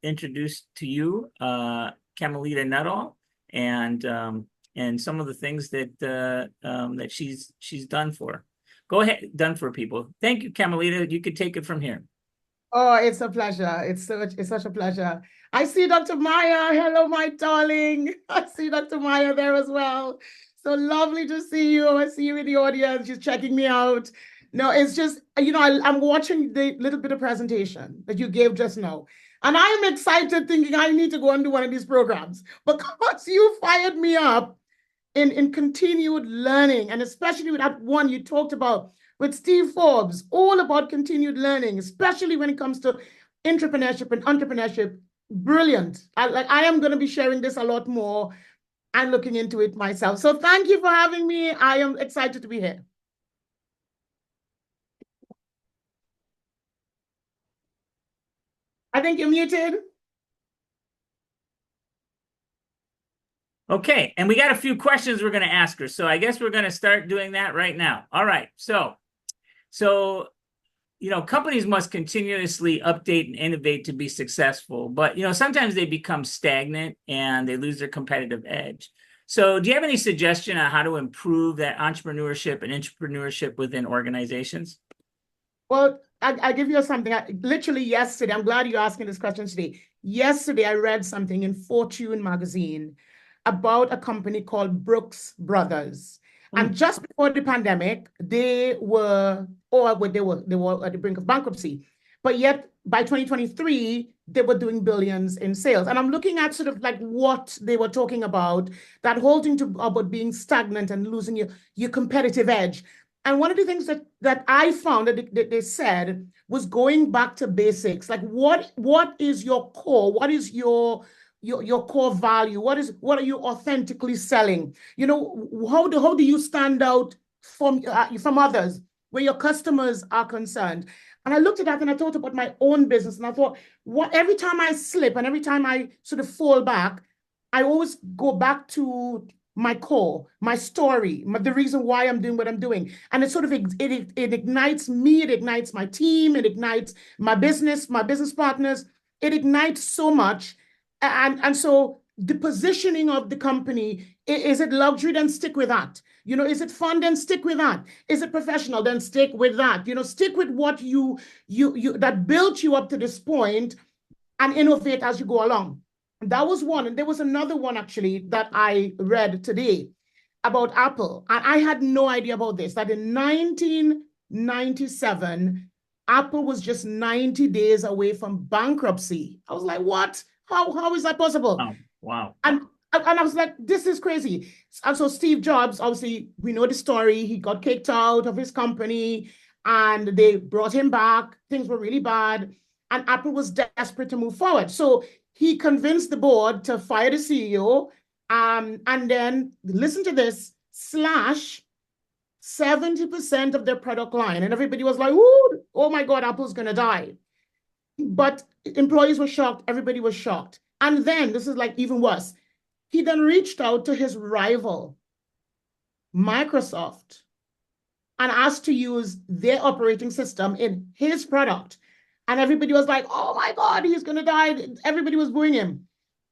introduce to you Camilita Nuttall and some of the things that that she's done for. Go ahead, done for people. Thank you, Camilita. You could take it from here. Oh, it's a pleasure. It's such a pleasure. I see Dr. Maya. Hello, my darling. I see Dr. Maya there as well. So lovely to see you. I see you in the audience. She's checking me out. No, it's just, I'm watching the little bit of presentation that you gave just now. And I am excited thinking I need to go and do one of these programs because you fired me up in continued learning. And especially with that one you talked about with Steve Forbes, all about continued learning, especially when it comes to entrepreneurship and entrepreneurship. Brilliant. I am going to be sharing this a lot more and looking into it myself. So thank you for having me. I am excited to be here. I think you're muted. Okay, and we got a few questions we're going to ask her. So I guess we're going to start doing that right now. All right, so companies must continuously update and innovate to be successful, but sometimes they become stagnant and they lose their competitive edge. So do you have any suggestion on how to improve that entrepreneurship and intrapreneurship within organizations? Well, I give you something. Literally yesterday, I'm glad you're asking this question today. Yesterday, I read something in Fortune magazine about a company called Brooks Brothers. And just before the pandemic, they were at the brink of bankruptcy. But yet by 2023, they were doing billions in sales. And I'm looking at sort of like what they were talking about, that whole thing about being stagnant and losing your competitive edge. And one of the things that I found that they said was going back to basics. Like what is your core? What is your core value? What are you authentically selling? How do you stand out from others where your customers are concerned? And I looked at that and I thought about my own business and I thought, every time I slip and every time I sort of fall back, I always go back to my core, my story, the reason why I'm doing what I'm doing. And it sort of, it ignites me, it ignites my team, it ignites my business partners, it ignites so much. And so the positioning of the company, is it luxury? Then stick with that. Is it fun? Then stick with that. Is it professional? Then stick with that. Stick with what you that built you up to this point and innovate as you go along. That was one. And there was another one actually that I read today about Apple. And I had no idea about this, that in 1997, Apple was just 90 days away from bankruptcy. I was like, what? How is that possible? Oh, wow. And I was like, this is crazy. And so Steve Jobs, obviously, we know the story. He got kicked out of his company and they brought him back. Things were really bad. And Apple was desperate to move forward. So he convinced the board to fire the CEO and then, listen to this, slash 70% of their product line. And everybody was like, ooh, oh my God, Apple's going to die. But employees were shocked. Everybody was shocked. And then, this is like even worse, he then reached out to his rival, Microsoft, and asked to use their operating system in his product. And everybody was like, oh my God, he's going to die. Everybody was booing him.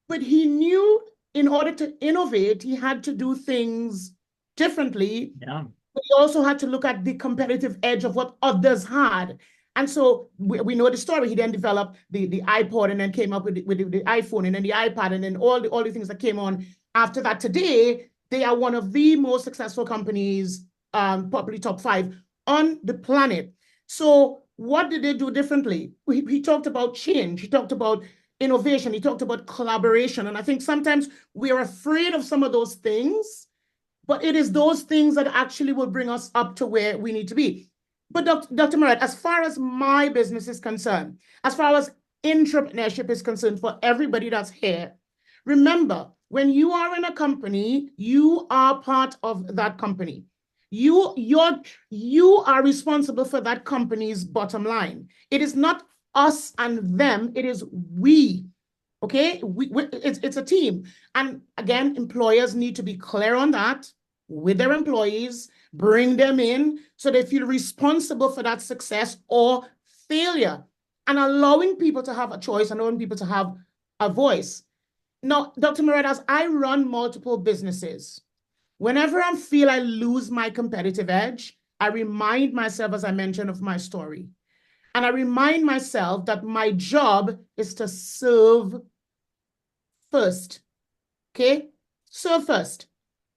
But he knew in order to innovate, he had to do things differently. Yeah. But he also had to look at the competitive edge of what others had. And so we know the story. He then developed the iPod and then came up with the iPhone and then the iPad and then all the things that came on after that. Today, they are one of the most successful companies, probably top 5 on the planet. So what did they do differently? He talked about change. He talked about innovation. He talked about collaboration. And I think sometimes we're afraid of some of those things, but it is those things that actually will bring us up to where we need to be. But Dr. Murad, as far as my business is concerned, as far as entrepreneurship is concerned for everybody that's here, remember, when you are in a company, you are part of that company. You are responsible for that company's bottom line. It is not us and them, it is we. Okay, it's a team. And again, employers need to be clear on that with their employees, bring them in so they feel responsible for that success or failure. and allowing people to have a choice and allowing people to have a voice. Now, Dr. Murad, as I run multiple businesses, whenever I feel I lose my competitive edge, I remind myself, as I mentioned, of my story. And I remind myself that my job is to serve first. Okay? Serve first.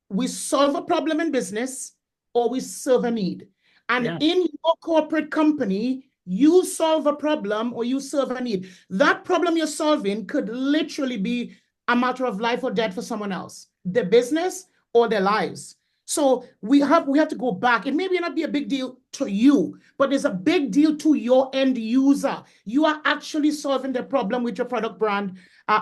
We solve a problem in business or we serve a need. And in your corporate company, you solve a problem or you serve a need. That problem you're solving could literally be a matter of life or death for someone else, their business or their lives. So we have to go back. It may not be a big deal to you, but it's a big deal to your end user. You are actually solving the problem with your product, brand,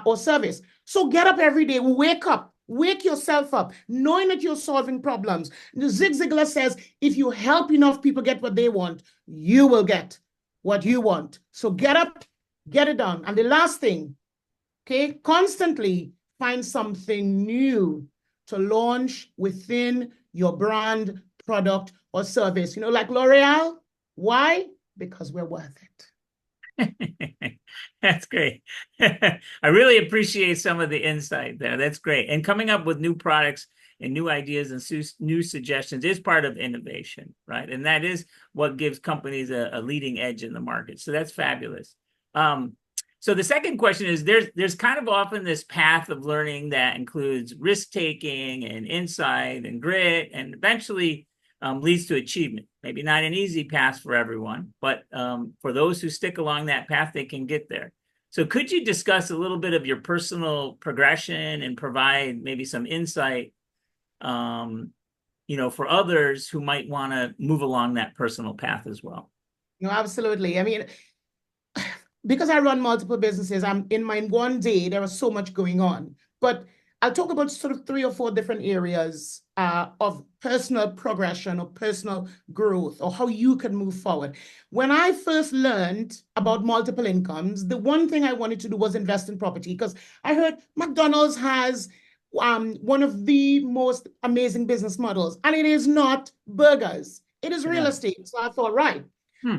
or service. So get up every day, wake up, wake yourself up, knowing that you're solving problems. Zig Ziglar says, if you help enough people get what they want, you will get what you want. So get up, get it done. And the last thing, okay, constantly find something new to launch within your brand, product, or service. You know, like L'Oreal. Why? Because we're worth it. That's great. I really appreciate some of the insight there. That's great. And coming up with new products and new ideas and new suggestions is part of innovation, right? And that is what gives companies a leading edge in the market. So that's fabulous. So the second question is, there's kind of often this path of learning that includes risk-taking and insight and grit, and eventually leads to achievement. Maybe not an easy path for everyone, but for those who stick along that path, they can get there. So could you discuss a little bit of your personal progression and provide maybe some insight, for others who might want to move along that personal path as well? No, absolutely. I mean, because I run multiple businesses, I'm in my one day, there was so much going on. But I'll talk about sort of 3 or 4 different areas of personal progression or personal growth or how you can move forward. When I first learned about multiple incomes, the one thing I wanted to do was invest in property, because I heard McDonald's has one of the most amazing business models, and it is not burgers. It is real estate. So I thought, right,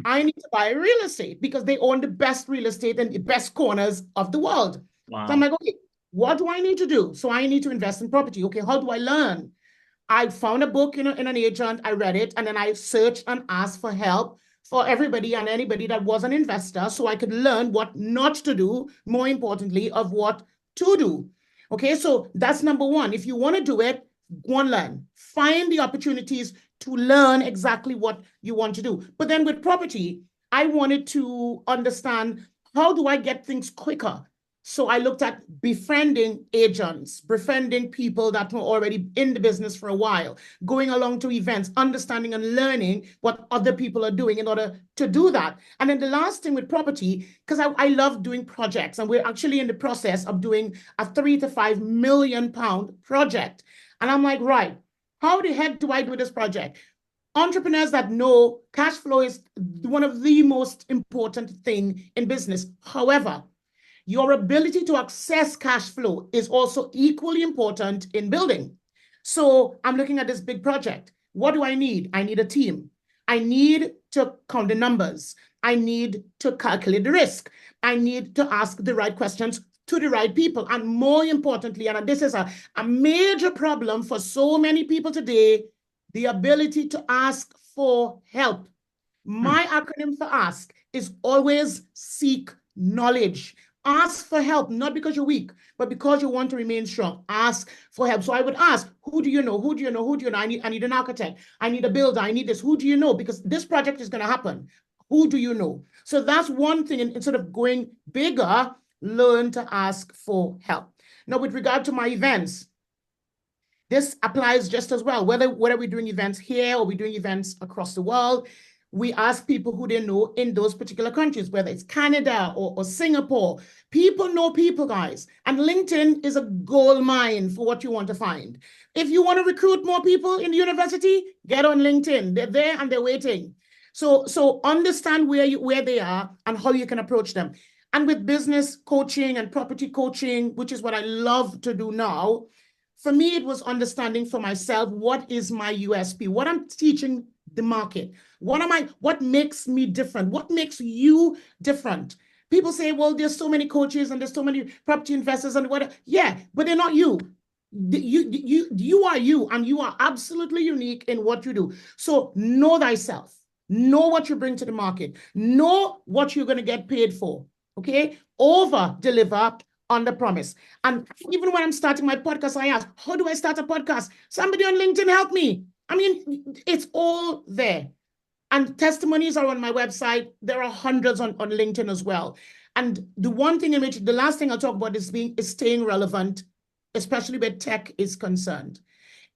I need to buy real estate because they own the best real estate and the best corners of the world. Wow. So I'm like, okay, what do I need to do? So I need to invest in property. Okay, how do I learn? I found a book in an agent, I read it, and then I searched and asked for help for everybody and anybody that was an investor so I could learn what not to do, more importantly, of what to do. Okay, so that's number one. If you want to do it, go and learn. Find the opportunities to learn exactly what you want to do. But then with property, I wanted to understand, how do I get things quicker? So I looked at befriending agents, befriending people that were already in the business for a while, going along to events, understanding and learning what other people are doing in order to do that. And then the last thing with property, because I love doing projects, and we're actually in the process of doing a £3 to £5 million project. And I'm like, right, how the heck do I do this project? Entrepreneurs that know cash flow is one of the most important things in business. However, your ability to access cash flow is also equally important in building. So I'm looking at this big project. What do I need? I need a team. I need to count the numbers. I need to calculate the risk. I need to ask the right questions to the right people. And more importantly, and this is a major problem for so many people today, the ability to ask for help. My acronym for ASK is always seek knowledge. Ask for help, not because you're weak, but because you want to remain strong. Ask for help. So I would ask, who do you know? Who do you know? Who do you know? I need an architect. I need a builder. I need this. Who do you know? Because this project is going to happen. Who do you know? So that's one thing. Instead of going bigger, learn to ask for help. Now, with regard to my events, this applies just as well. Whether we're doing events here or we're doing events across the world, we ask people who they know in those particular countries, whether it's Canada or Singapore. People know people, guys. And LinkedIn is a gold mine for what you want to find. If you want to recruit more people in the university, get on LinkedIn. They're there and they're waiting. So understand where they are and how you can approach them. And with business coaching and property coaching, which is what I love to do now, for me, it was understanding for myself, what is my USP? What I'm teaching the market. What makes me different? What makes you different? People say, well, there's so many coaches and there's so many property investors and whatever. Yeah, but they're not you. You are you, and you are absolutely unique in what you do. So know thyself. Know what you bring to the market. Know what you're going to get paid for. Okay? Over deliver, under promise. And even when I'm starting my podcast, I ask, how do I start a podcast? Somebody on LinkedIn help me. I mean, it's all there. And testimonies are on my website. There are hundreds on LinkedIn as well. And the one thing in which the last thing I'll talk about is staying relevant, especially where tech is concerned.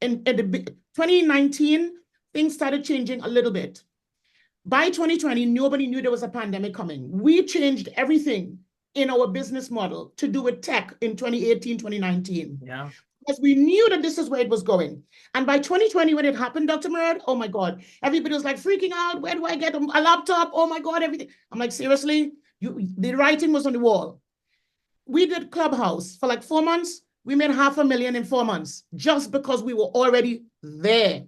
In 2019, things started changing a little bit. By 2020, nobody knew there was a pandemic coming. We changed everything in our business model to do with tech in 2018, 2019. Yeah. Because we knew that this is where it was going. And by 2020, when it happened, Dr. Murad, oh my God, everybody was like freaking out. Where do I get a laptop? Oh my God, everything. I'm like, seriously? The writing was on the wall. We did Clubhouse for like 4 months. We made $500,000 in 4 months just because we were already there.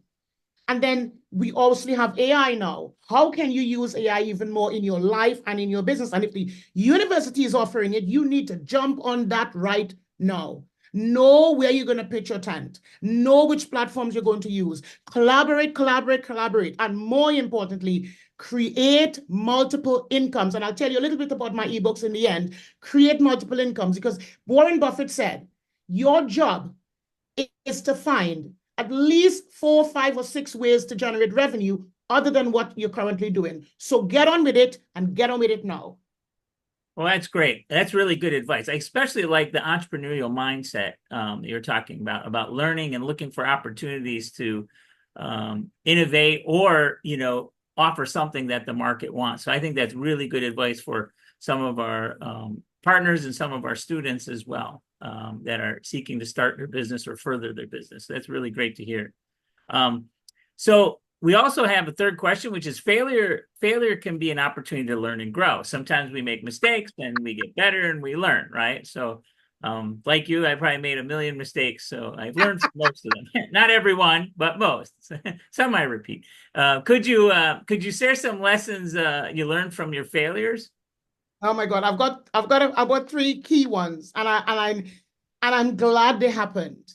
And then we obviously have AI now. How can you use AI even more in your life and in your business? And if the university is offering it, you need to jump on that right now. Know where you're going to pitch your tent. Know which platforms you're going to use. Collaborate. And more importantly, create multiple incomes. And I'll tell you a little bit about my ebooks in the end. Create multiple incomes, because Warren Buffett said, your job is to find at least 4, 5, or 6 ways to generate revenue other than what you're currently doing. So get on with it, and get on with it now. Well, that's great. That's really good advice. I especially like the entrepreneurial mindset you're talking about learning and looking for opportunities to innovate or, offer something that the market wants. So I think that's really good advice for some of our partners and some of our students as well that are seeking to start their business or further their business. That's really great to hear. So we also have a third question, which is failure. Failure can be an opportunity to learn and grow. Sometimes we make mistakes and we get better and we learn, right? So like you, I probably made 1 million mistakes. So I've learned from most of them. Not everyone, but most. Some I repeat. Could you share some lessons you learned from your failures? Oh my God, I've got 3 key ones, and I'm glad they happened.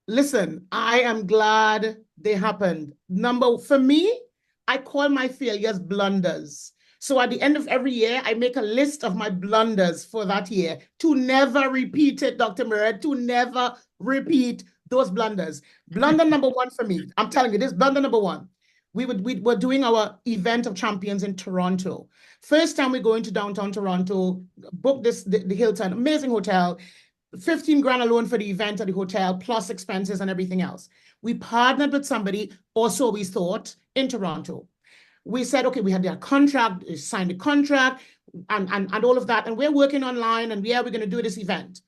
Listen, I am glad they happened. For me, I call my failures blunders. So at the end of every year, I make a list of my blunders for that year to never repeat it, Dr. Murad, to never repeat those blunders. Blunder number 1 for me, I'm telling you, this blunder number 1. We were doing our event of champions in Toronto. First time we go into downtown Toronto, book the Hilton, amazing hotel, 15 grand alone for the event at the hotel, plus expenses and everything else. We partnered with somebody, or so we thought, in Toronto. We said, okay, we had their contract, signed the contract, and all of that, and we're working online, and we're going to do this event.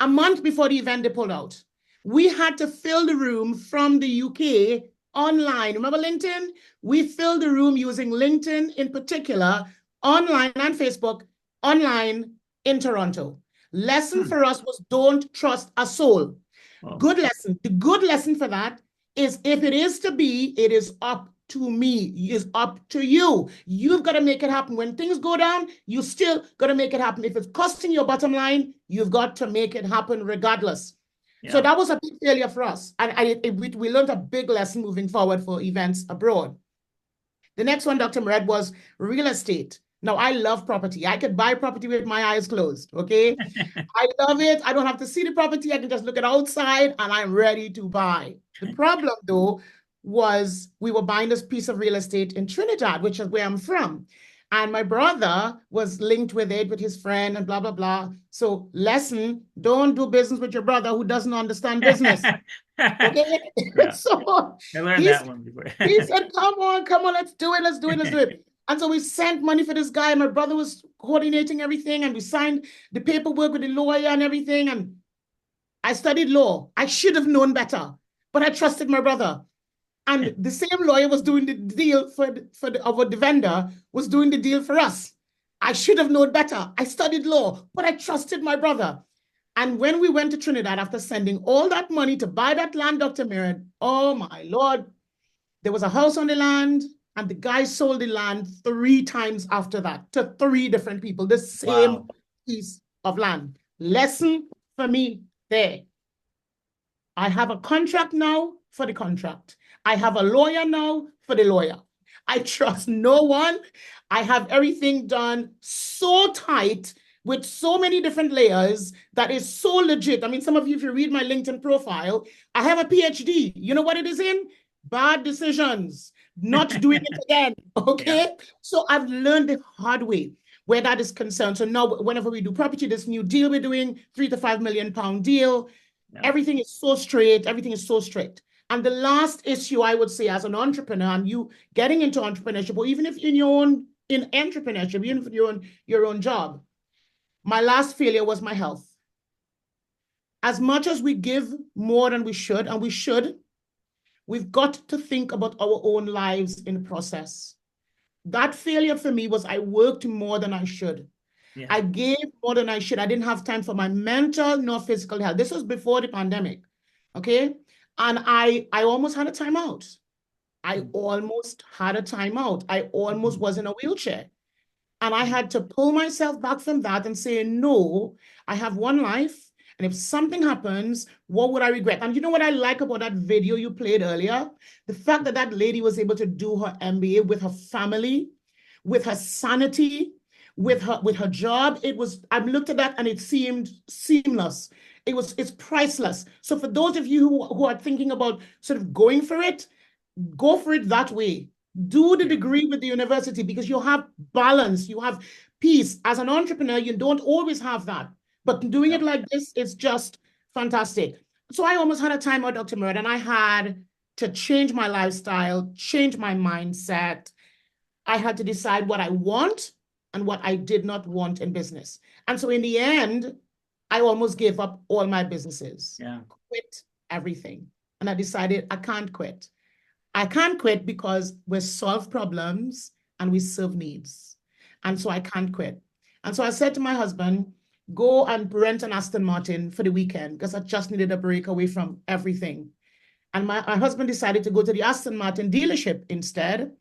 A month before the event, they pulled out. We had to fill the room from the UK online. Remember LinkedIn? We filled the room using LinkedIn in particular, online and Facebook, online in Toronto. Lesson for us was don't trust a soul. Oh. Good lesson. The good lesson for that is, if it is to be, it is up to me. It is up to you. You've got to make it happen. When things go down, you still got to make it happen. If it's costing your bottom line, you've got to make it happen regardless. Yeah. So that was a big failure for us. And we learned a big lesson moving forward for events abroad. The next one, Dr. Murad, was real estate. Now, I love property. I could buy property with my eyes closed, okay? I love it. I don't have to see the property. I can just look at outside and I'm ready to buy. The problem, though, was we were buying this piece of real estate in Trinidad, which is where I'm from. And my brother was linked with it with his friend and blah, blah, blah. So lesson, don't do business with your brother who doesn't understand business. Okay? Yeah. So I learned that one before. He said, come on, let's do it. And so we sent money for this guy. My brother was coordinating everything, and we signed the paperwork with the lawyer and everything. And I studied law. I should have known better, but I trusted my brother. And the same lawyer was doing the deal for the vendor, was doing the deal for us. I should have known better. I studied law, but I trusted my brother. And when we went to Trinidad, after sending all that money to buy that land, Dr. Murad, oh my Lord, there was a house on the land. And the guy sold the land 3 times after that to 3 different people, the same Wow. piece of land. Lesson for me there. I have a contract now for the contract. I have a lawyer now for the lawyer. I trust no one. I have everything done so tight with so many different layers that is so legit. I mean, some of you, if you read my LinkedIn profile, I have a PhD. You know what it is in? Bad decisions, not doing it again. Yeah. Okay. So I've learned the hard way where that is concerned. So now, whenever we do property, this new deal we're doing, £3 to £5 million deal, Yeah. everything is so straight, everything is so strict. And the last issue I would say as an entrepreneur and you getting into entrepreneurship, or even if in your own in entrepreneurship, even if you're your own job, my last failure was my health. As much as we give more than we should, and we should, we've got to think about our own lives in the process. That failure for me was I worked more than I should. Yeah. I gave more than I should. I didn't have time for my mental nor physical health. This was before the pandemic. Okay. And I almost had a timeout. I almost had a timeout. I almost was in a wheelchair. And I had to pull myself back from that and say, no, I have one life. And if something happens, what would I regret? And you know what I like about that video you played earlier? The fact that that lady was able to do her MBA with her family, with her sanity, with her job. It was, I looked at that and it seemed seamless. It's priceless. So for those of you who are thinking about sort of going for it, go for it that way. Do the degree with the university because you have balance, you have peace. As an entrepreneur, you don't always have that. But doing it like this is just fantastic. So I almost had a timeout, Dr. Murad, and I had to change my lifestyle, change my mindset. I had to decide what I want and what I did not want in business. And so in the end, I almost gave up all my businesses, Yeah. quit everything. And I decided I can't quit. I can't quit because we solve problems and we serve needs. And so I can't quit. And so I said to my husband, go and rent an Aston Martin for the weekend because I just needed a break away from everything. And my husband decided to go to the Aston Martin dealership instead.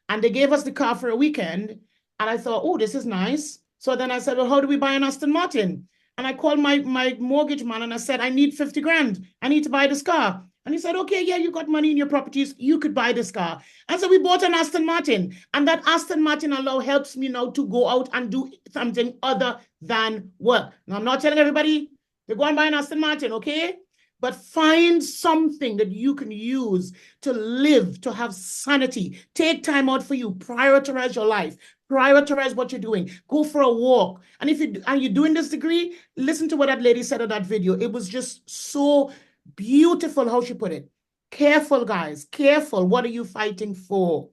And they gave us the car for a weekend. And I thought, oh, this is nice. So then I said, well, how do we buy an Aston Martin? And I called my mortgage man and I said, I need 50 grand. I need to buy this car. And he said, okay, yeah, you got money in your properties. You could buy this car. And so we bought an Aston Martin. And that Aston Martin allow helps me now to go out and do something other than work. Now, I'm not telling everybody to go and buy an Aston Martin, okay? But find something that you can use to live, to have sanity. Take time out for you. Prioritize your life. Prioritize what you're doing. Go for a walk. And if you're doing this degree, listen to what that lady said in that video. It was just so beautiful how she put it. Careful, guys. Careful. What are you fighting for?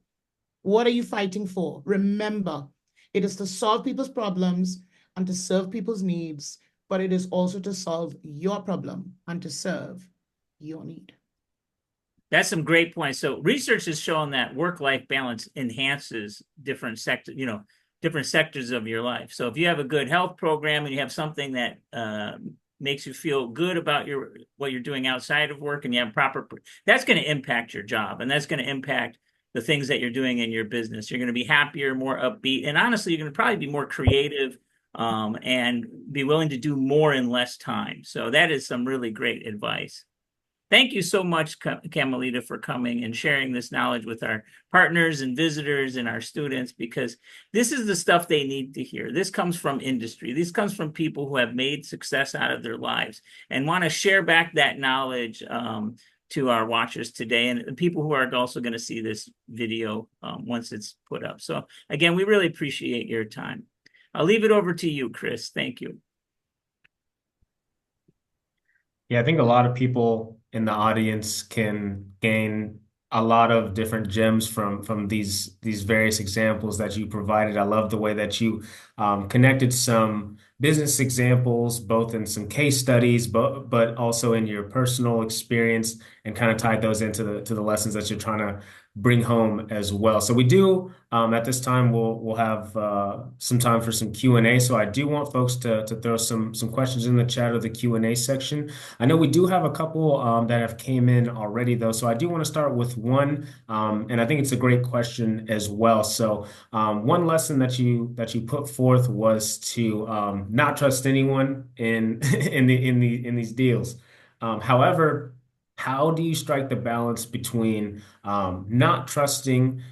What are you fighting for? Remember, it is to solve people's problems and to serve people's needs, but it is also to solve your problem and to serve your need. That's some great points. So research has shown that work-life balance enhances different sectors, different sectors of your life. So if you have a good health program and you have something that makes you feel good about what you're doing outside of work and you have that's going to impact your job and that's going to impact the things that you're doing in your business. You're going to be happier, more upbeat, and honestly, you're going to probably be more creative and be willing to do more in less time. So that is some really great advice. Thank you so much, Camilita, for coming and sharing this knowledge with our partners and visitors and our students, because this is the stuff they need to hear. This comes from industry. This comes from people who have made success out of their lives and want to share back that knowledge to our watchers today and people who are also going to see this video once it's put up. So again, we really appreciate your time. I'll leave it over to you, Chris. Thank you. Yeah, I think a lot of people in the audience can gain a lot of different gems from these various examples that you provided. I love the way that you connected some business examples, both in some case studies, but also in your personal experience. and kind of tied those into the lessons that you're trying to bring home as well. So we do at this time we'll have some time for some Q&A. So I do want folks to throw some questions in the chat or the Q&A section. I know we do have a couple that have came in already though. So I do want to start with one, and I think it's a great question as well. So one lesson that you put forth was to not trust anyone in in these deals. However, how do you strike the balance between not trusting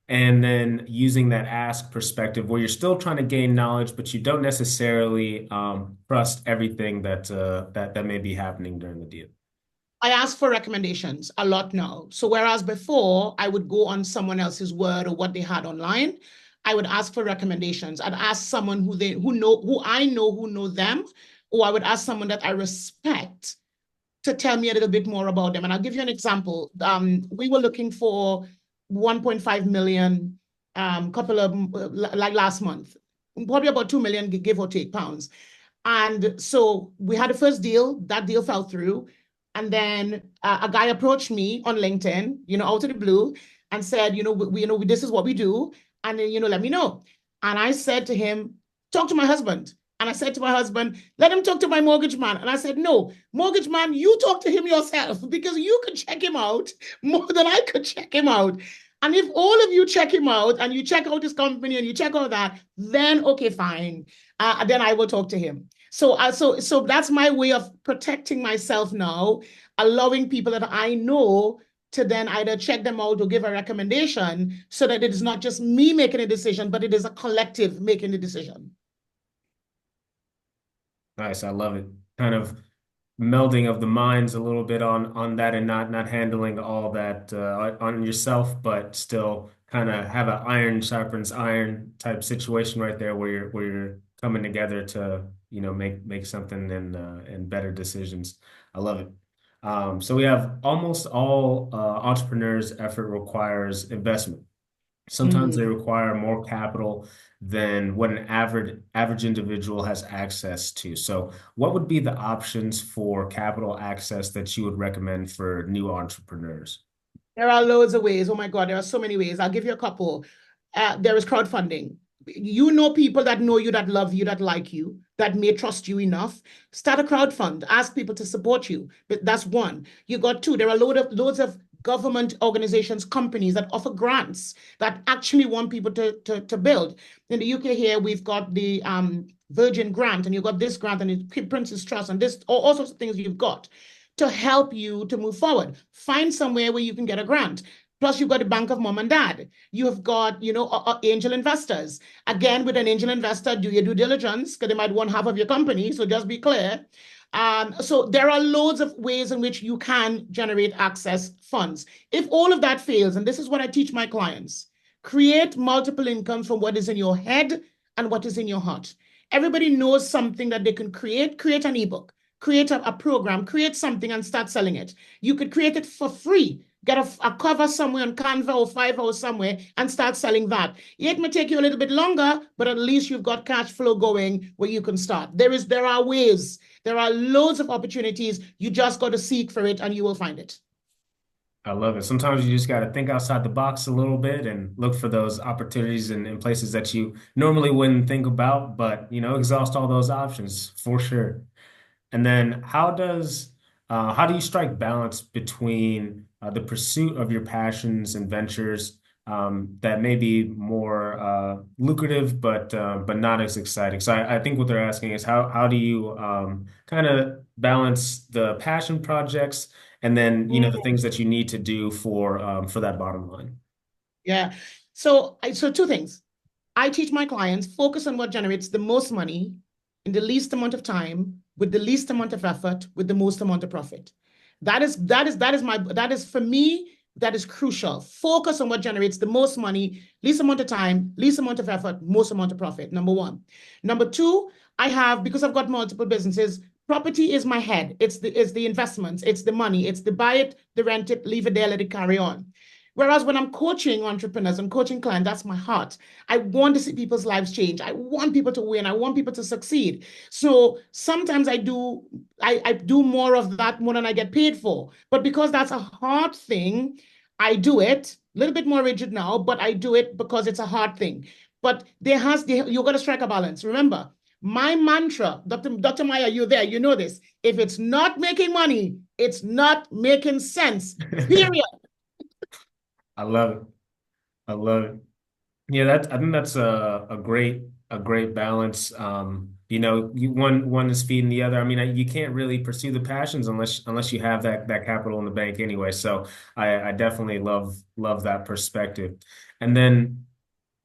and then using that ask perspective where you're still trying to gain knowledge, but you don't necessarily trust everything that may be happening during the deal? I ask for recommendations a lot now. So whereas before I would go on someone else's word or what they had online, I would ask for recommendations. I'd ask someone who I know them, or I would ask someone that I respect to tell me a little bit more about them. And I'll give you an example. We were looking for 1.5 million, couple of like last month, probably about 2 million, give or take, pounds. And so we had a first deal. That deal fell through. And then a guy approached me on LinkedIn, out of the blue, and said, this is what we do. And then, let me know. And I said to him, talk to my husband. And I said to my husband, let him talk to my mortgage man. And I said, no, mortgage man, you talk to him yourself because you could check him out more than I could check him out. And if all of you check him out and you check out his company and you check all that, then okay, fine. Then I will talk to him. So that's my way of protecting myself now, allowing people that I know to then either check them out or give a recommendation so that it is not just me making a decision, but it is a collective making the decision. Nice. I love it. Kind of melding of the minds a little bit on that and not handling all that on yourself, but still kind of have an iron sharpens iron type situation right there where you're coming together to, make something and better decisions. I love it. So we have almost all entrepreneurs' effort requires investment. Sometimes they require more capital than what an average individual has access to. So what would be the options for capital access that you would recommend for new entrepreneurs? There are loads of ways. Oh my God, there are so many ways. I'll give you a couple. There is crowdfunding. People that know you, that love you, that like you, that may trust you enough. Start a crowdfund. Ask people to support you. But that's one. You got two. There are loads of government organizations, companies that offer grants that actually want people to build. In the UK here, we've got the Virgin Grant, and you've got this grant, and the Prince's Trust, and this all sorts of things you've got to help you to move forward. Find somewhere where you can get a grant. Plus, you've got the bank of mom and dad. You have got, angel investors. Again, with an angel investor, do your due diligence because they might want half of your company. So just be clear. So there are loads of ways in which you can generate access funds. If all of that fails, and this is what I teach my clients, create multiple incomes from what is in your head and what is in your heart. Everybody knows something that they can create an ebook, create a program, create something and start selling it. You could create it for free. Get a cover somewhere on Canva or Fiverr or somewhere and start selling that. It may take you a little bit longer, but at least you've got cash flow going where you can start. There are ways. There are loads of opportunities. You just got to seek for it and you will find it. I love it. Sometimes you just got to think outside the box a little bit and look for those opportunities in places that you normally wouldn't think about, but, exhaust all those options for sure. And then how do you strike balance between the pursuit of your passions and ventures that may be more lucrative, but not as exciting? So I think what they're asking is how do you kind of balance the passion projects and then the things that you need to do for that bottom line? Yeah. So two things. I teach my clients focus on what generates the most money in the least amount of time, with the least amount of effort, with the most amount of profit. That is for me, that is crucial. Focus on what generates the most money, least amount of time, least amount of effort, most amount of profit. Number one. Number two, because I've got multiple businesses, property is my head. It's the investments, it's the money, it's the buy it, the rent it, leave it there, let it carry on. Whereas when I'm coaching entrepreneurs and coaching clients, that's my heart. I want to see people's lives change. I want people to win. I want people to succeed. So sometimes I do more of that more than I get paid for. But because that's a hard thing, I do it. A little bit more rigid now, but I do it because it's a hard thing. But you've got to strike a balance. Remember, my mantra, Dr. Maya, you're there, you know this. If it's not making money, it's not making sense. Period. I love it. I love it. Yeah, I think that's a great balance. One is feeding the other. I mean, you can't really pursue the passions unless you have that capital in the bank anyway. So I definitely love that perspective. And then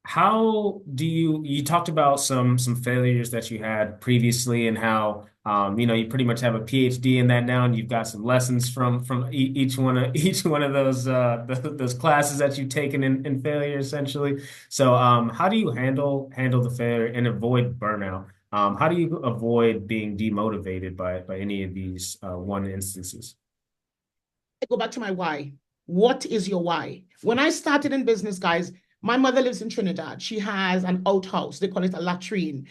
how do you talked about some failures that you had previously and how you pretty much have a PhD in that now and you've got some lessons from each one of those classes that you've taken in failure essentially. So how do you handle the failure and avoid burnout? How do you avoid being demotivated by any of these one instances? I go back to my why. What is your why? When I started in business, guys, my mother lives in Trinidad. She has an outhouse. They call it a latrine,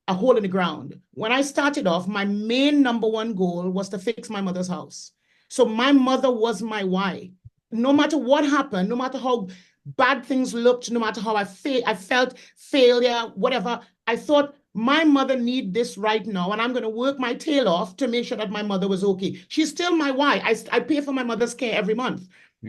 a hole in the ground. When I started off, my main number one goal was to fix my mother's house. So my mother was my why. No matter what happened, no matter how bad things looked, no matter how I felt failure, whatever, I thought my mother need this right now, and I'm going to work my tail off to make sure that my mother was okay. She's still my why. I pay for my mother's care every month.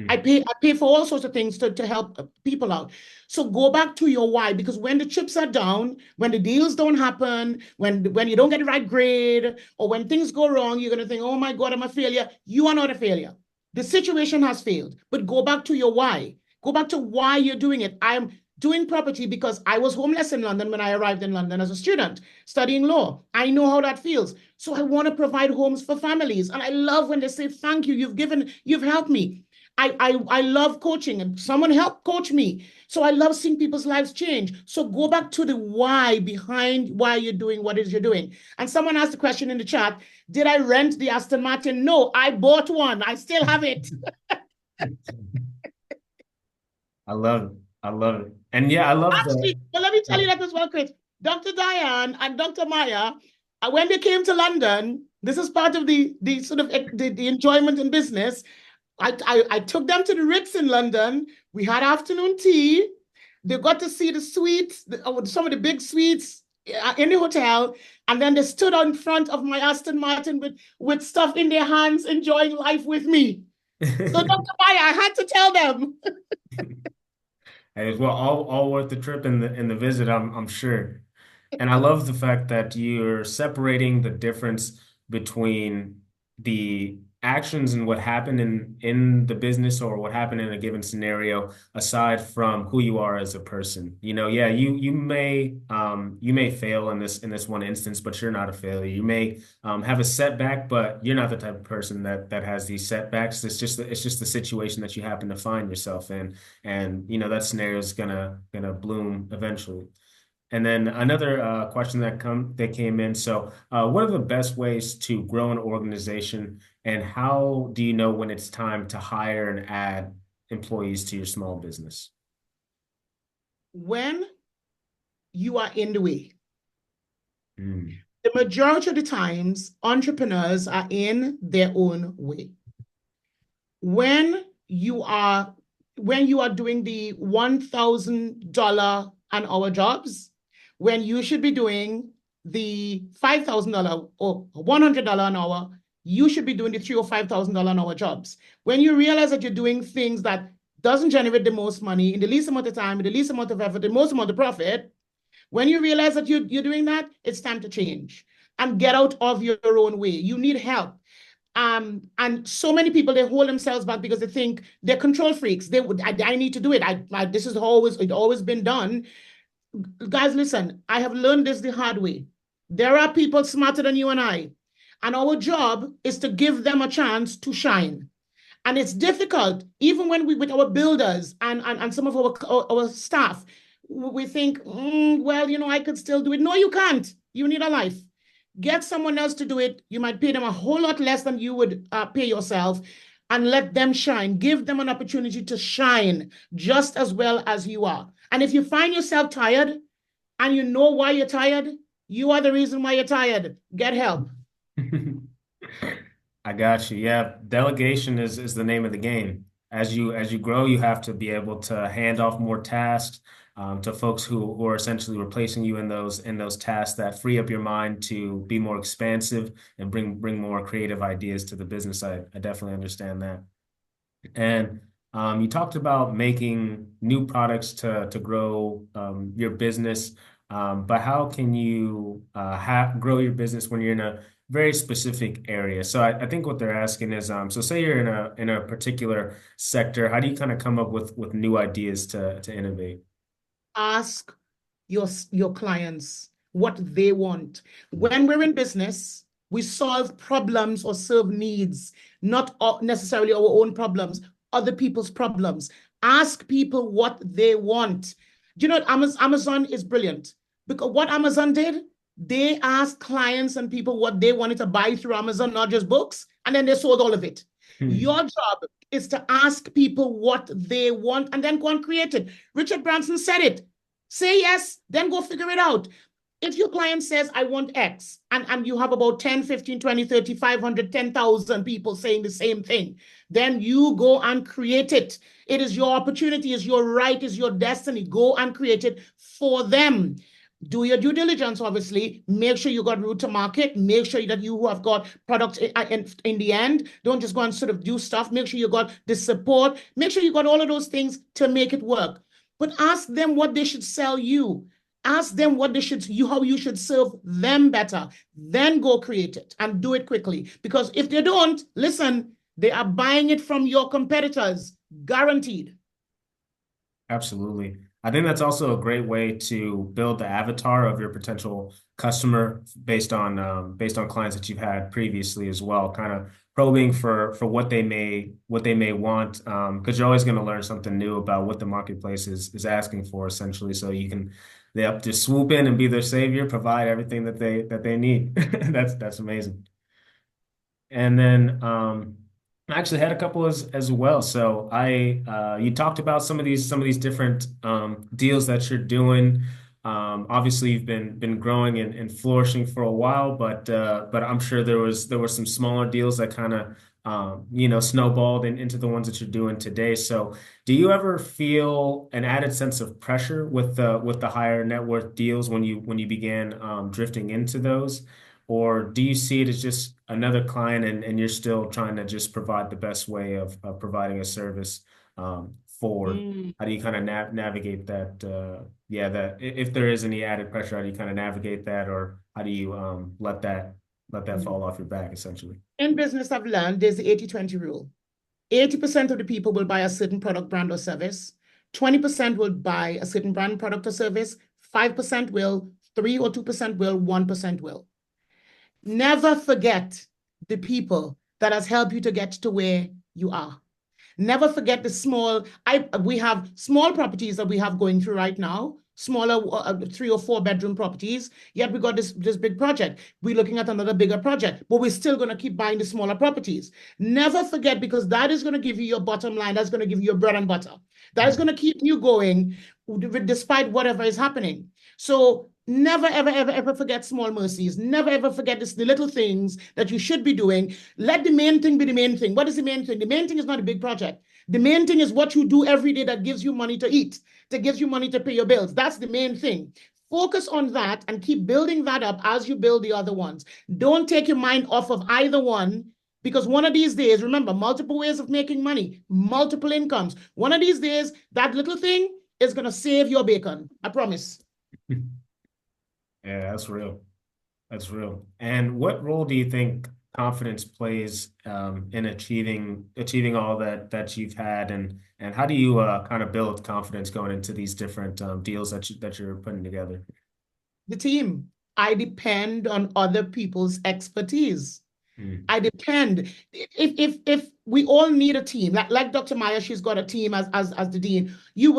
I pay for all sorts of things to help people out. So go back to your why, because when the chips are down, when the deals don't happen, when you don't get the right grade, or when things go wrong, you're going to think, oh my God, I'm a failure. You are not a failure. The situation has failed, but go back to your why. Go back to why you're doing it. I'm doing property because I was homeless in London when I arrived in London as a student studying law. I know how that feels. So I want to provide homes for families. And I love when they say, thank you, you've helped me. I love coaching, and someone helped coach me. So I love seeing people's lives change. So go back to the why behind why you're doing what it is you're doing. And someone asked the question in the chat, did I rent the Aston Martin? No, I bought one. I still have it. I love it. I love it. And yeah, I love Actually, the but let me tell you that as well, Chris. Dr. Diane and Dr. Maya, when they came to London, this is part of the sort of the enjoyment in business. I took them to the Ritz in London. We had afternoon tea. They got to see the suites, some of the big suites in the hotel. And then they stood in front of my Aston Martin with stuff in their hands, enjoying life with me. So, Dr. Maya, I had to tell them. It was well all worth the trip and the visit, I'm sure. And I love the fact that you're separating the difference between the actions and what happened in the business or what happened in a given scenario, aside from who you are as a person. Yeah, you may fail in this one instance, but you're not a failure. You may have a setback, but you're not the type of person that has these setbacks. It's just the situation that you happen to find yourself in, and that scenario is gonna bloom eventually. And then another question that came in. So, what are the best ways to grow an organization, and how do you know when it's time to hire and add employees to your small business? When you are in the way. The majority of the times, entrepreneurs are in their own way. When you are doing the $1,000 an hour jobs, when you should be doing the $5,000 or $100 an hour, you should be doing the $3,000 or $5,000 an hour jobs. When you realize that you're doing things that doesn't generate the most money in the least amount of time, in the least amount of effort, the most amount of profit, when you realize that you're doing that, it's time to change and get out of your own way. You need help. And so many people, they hold themselves back because they think they're control freaks. I need to do it. This is always been done. Guys, listen, I have learned this the hard way. There are people smarter than you and I, and our job is to give them a chance to shine. And it's difficult, even when with our builders and some of our staff, we think, well, I could still do it. No, you can't. You need a life. Get someone else to do it. You might pay them a whole lot less than you would pay yourself. and let them shine. Give them an opportunity to shine just as well as you are. And if you find yourself tired and you know why you're tired, you are the reason why you're tired. Get help. I got you. Yeah, delegation is the name of the game. As you grow, you have to be able to hand off more tasks to folks who are essentially replacing you in those tasks that free up your mind to be more expansive and bring more creative ideas to the business. I definitely understand that. And you talked about making new products to grow your business, but how can you grow your business when you're in a very specific area? So I think what they're asking is, so say you're in a particular sector, how do you kind of come up with new ideas to innovate? Ask your clients what they want. When we're in business, we solve problems or serve needs, not necessarily our own problems, other people's problems. Ask people what they want. Do you know what? Amazon is brilliant because what Amazon did, they asked clients and people what they wanted to buy through Amazon, not just books, and then they sold all of it. Your job is to ask people what they want and then go and create it. Richard Branson said it. Say yes, then go figure it out. If your client says, I want X, and you have about 10, 15, 20, 30, 500, 10,000 people saying the same thing, then you go and create it. It is your opportunity, is your right, is your destiny. Go and create it for them. Do your due diligence, obviously. Make sure you got route to market. Make sure that you have got products in the end. Don't just go and sort of do stuff. Make sure you got the support. Make sure you got all of those things to make it work. But ask them what they should sell you. Ask them what they should, how you should serve them better. Then go create it and do it quickly. Because if they don't, listen, they are buying it from your competitors, guaranteed. Absolutely. I think that's also a great way to build the avatar of your potential customer based on clients that you've had previously as well, kind of probing for what they may want, because you're always going to learn something new about what the marketplace is asking for, essentially. So they have to swoop in and be their savior, provide everything that they need. That's amazing. And then I actually had a couple as well. So you talked about some of these different deals that you're doing. Obviously you've been growing and flourishing for a while, but I'm sure there were some smaller deals that kind of snowballed into the ones that you're doing today. So do you ever feel an added sense of pressure with the higher net worth deals when you began drifting into those? Or do you see it as just another client and you're still trying to just provide the best way of providing a service forward? How do you kind of navigate that? That if there is any added pressure, how do you kind of navigate that, or how do you let that fall off your back, essentially? In business, I've learned there's the 80-20 rule. 80% of the people will buy a certain product, brand, or service. 20% will buy a certain brand, product, or service. 5% will, 3 or 2% will, 1% will. Never forget the people that has helped you to get to where you are. Never forget the we have small properties that we have going through right now, smaller 3 or 4 bedroom properties, yet we got this big project. We're looking at another bigger project, but we're still going to keep buying the smaller properties. Never forget, because that is going to give you your bottom line. That's going to give you your bread and butter. That is going to keep you going despite whatever is happening. So never, ever, ever, ever forget small mercies. Never, ever forget the little things that you should be doing. Let the main thing be the main thing. What is the main thing? The main thing is not a big project. The main thing is what you do every day that gives you money to eat, that gives you money to pay your bills. That's the main thing. Focus on that and keep building that up as you build the other ones. Don't take your mind off of either one, because one of these days, remember, multiple ways of making money, multiple incomes. One of these days, that little thing is going to save your bacon. I promise. Yeah, that's real. That's real. And what role do you think confidence plays in achieving all that you've had, and how do you kind of build confidence going into these different deals that you're putting together? The team. I depend on other people's expertise. Mm. I depend. If we all need a team, like Dr. Maya, she's got a team as the dean.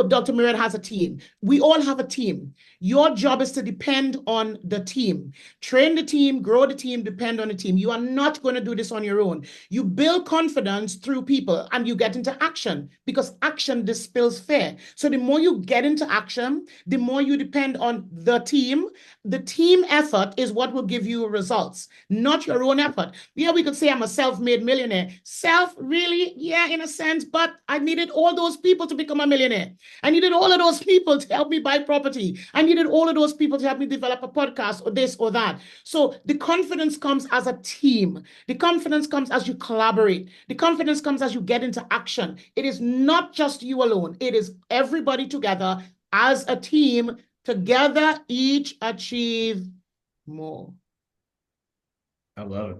Dr. Murad has a team. We all have a team. Your job is to depend on the team. Train the team, grow the team, depend on the team. You are not going to do this on your own. You build confidence through people and you get into action because action dispels fear. So the more you get into action, the more you depend on the team. The team effort is what will give you results, not your own effort. Yeah, we could say I'm a self-made millionaire. Self, really? Yeah, in a sense, but I needed all those people to become a millionaire. I needed all of those people to help me buy property. I needed all of those people to help me develop a podcast or this or that. So the confidence comes as a team. The confidence comes as you collaborate. The confidence comes as you get into action. It is not just you alone. It is everybody together as a team. Together, each achieve more. I love it.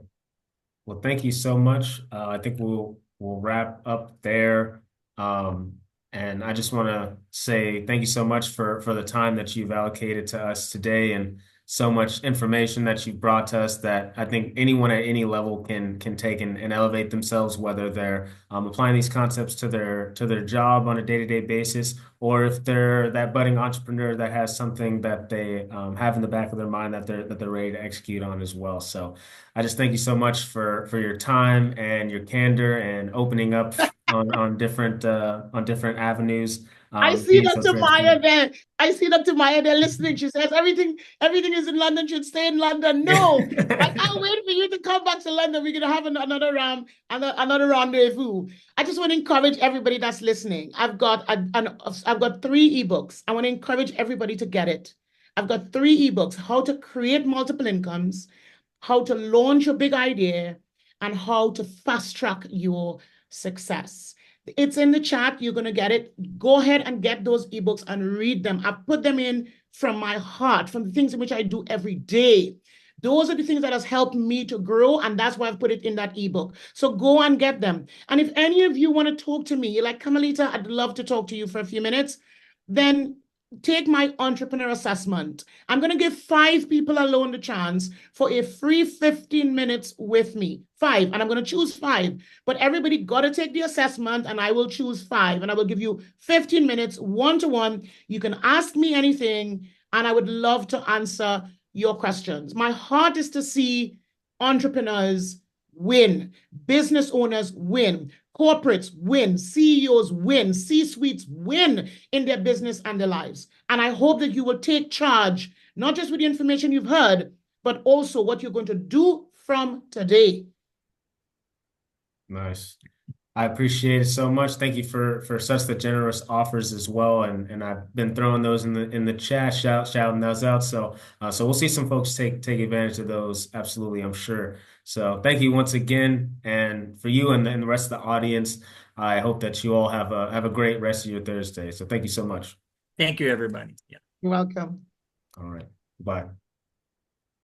Well, thank you so much. I think we'll wrap up there. And I just want to say thank you so much for the time that you've allocated to us today and so much information that you've brought to us that I think anyone at any level can take and elevate themselves, whether they're applying these concepts to their job on a day-to-day basis, or if they're that budding entrepreneur that has something that they have in the back of their mind that they're ready to execute on as well. So I just thank you so much for your time and your candor and opening up on different avenues. I see Being so Dr. Maya transparent. there. I see Dr. Maya there listening. She says everything is in London, should stay in London. No, I can't wait for you to come back to London. We're gonna have another rendezvous. I just want to encourage everybody that's listening. I've got 3 ebooks. I want to encourage everybody to get it. I've got 3 ebooks: how to create multiple incomes, how to launch a big idea, and how to fast track your success. It's in the chat. You're going to get it. Go ahead and get those ebooks and read them. I put them in from my heart, from the things in which I do every day. Those are the things that has helped me to grow, and that's why I've put it in that ebook. So go and get them. And if any of you want to talk to me, you're like, Camilita, I'd love to talk to you for a few minutes, then take my entrepreneur assessment. I'm going to give 5 people alone the chance for a free 15 minutes with me. 5, and I'm going to choose 5. But everybody got to take the assessment, and I will choose 5, and I will give you 15 minutes one-to-one. You can ask me anything, and I would love to answer your questions. My heart is to see entrepreneurs win, business owners win, corporates win, CEOs win, C-suites win in their business and their lives. And I hope that you will take charge, not just with the information you've heard, but also what you're going to do from today. Nice. I appreciate it so much. Thank you for such the generous offers as well. And I've been throwing those in the chat, shouting those out. So we'll see some folks take advantage of those. Absolutely, I'm sure. So thank you once again. And for you and the rest of the audience, I hope that you all have a great rest of your Thursday. So thank you so much. Thank you, everybody. Yeah. You're welcome. All right. Bye.